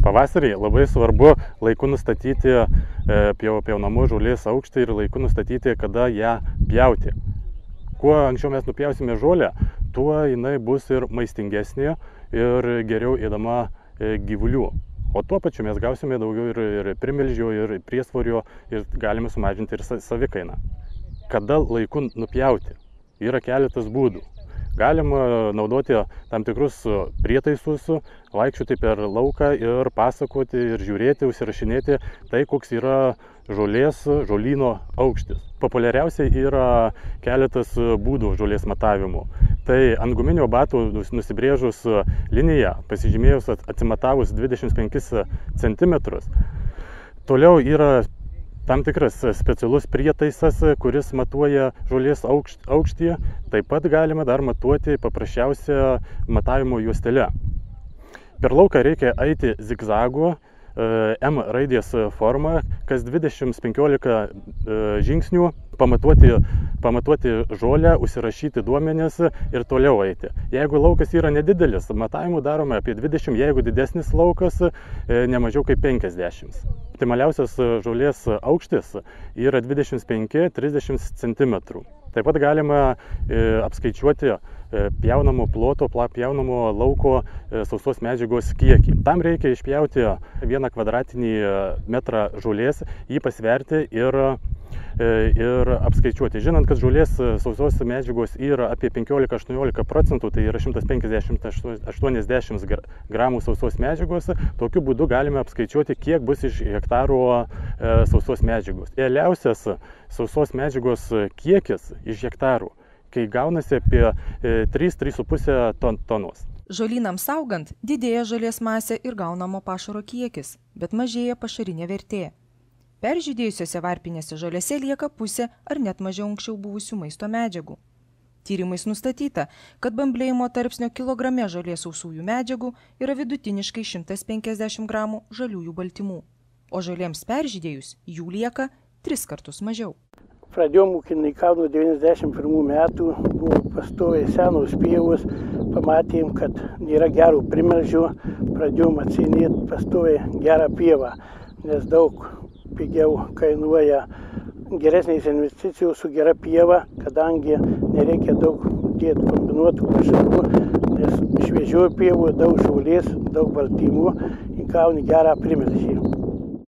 Pavasarį labai svarbu laiku nustatyti pjaunamų žolės aukštį ir laiku nustatyti, kada ją pjauti. Kuo anksčiau mes nupjausime žolę, tuo jinai bus ir maistingesnė ir geriau ėdama gyvulių. O tuo pačiu mes gausime daugiau ir primilžių, ir priesvorio ir galime sumažinti ir savikainą. Kada laiku nupjauti? Yra keletas būdų. Galima naudoti tam tikrus prietaisus, vaikščioti per lauką ir pasakoti ir žiūrėti, užsirašinėti tai, koks yra žolyno aukštis. Populiariausiai yra keletas būdų žolės matavimų. Tai ant guminio batų nusibrėžus liniją, pasižymėjus atsimatavus 25 cm, toliau yra tam tikras specialus prietaisas, kuris matuoja žolės aukštį. Taip pat galima dar matuoti paprasčiausią matavimo juostelę. Per lauką reikia eiti zigzagu, M raidės forma, kas 20-15 žingsnių pamatuoti žolę, užsirašyti duomenis ir toliau eiti. Jeigu laukas yra nedidelis, matavimų darome apie 20, jeigu didesnis laukas, ne mažiau kaip 50. Optimaliausias žolės aukštis yra 25-30 cm. Taip pat galima apskaičiuoti pjaunamo ploto, pjaunamo lauko sausos medžiagos kiekį. Tam reikia išpjauti 1 kvadratinį metrą žolės, jį pasverti ir apskaičiuoti. Žinant, kad žolės sausos medžiagos yra apie 15-18%, tai yra 150-80 gramų sausos medžiagos, tokiu būdu galime apskaičiuoti, kiek bus iš hektaro sausos medžiagos. Idealiausias sausos medžiagos kiekis iš hektarų, kai gaunasi apie 3-3,5 tonos. Žolynams augant didėja žolės masė ir gaunamo pašaro kiekis, bet mažėja pašarinė vertė. Peržydėjusiose varpinėse žolėse lieka pusė ar net mažiau anksčiau buvusių maisto medžiagų. Tyrimais nustatyta, kad bamblėjimo tarpsnio kilograme žolės sausųjų medžiagų yra vidutiniškai 150 gramų žaliųjų baltymų, o žolėms peržydėjus jų lieka 3 kartus mažiau. Pradėjom ūkininkaut nuo 91 metų, buvo pastoviai senos pievos, pamatėm, kad nėra gerų primelžių, pradėjom atsinėti pastoviai gerą pievą, nes daug pigiau kainuoja geresnės investicijos su gera pieva, kadangi nereikia daug dėti kombinuotų pašarų, nes šviežių pievų daug žolės, daug baltymų, gauni gerą primelžį.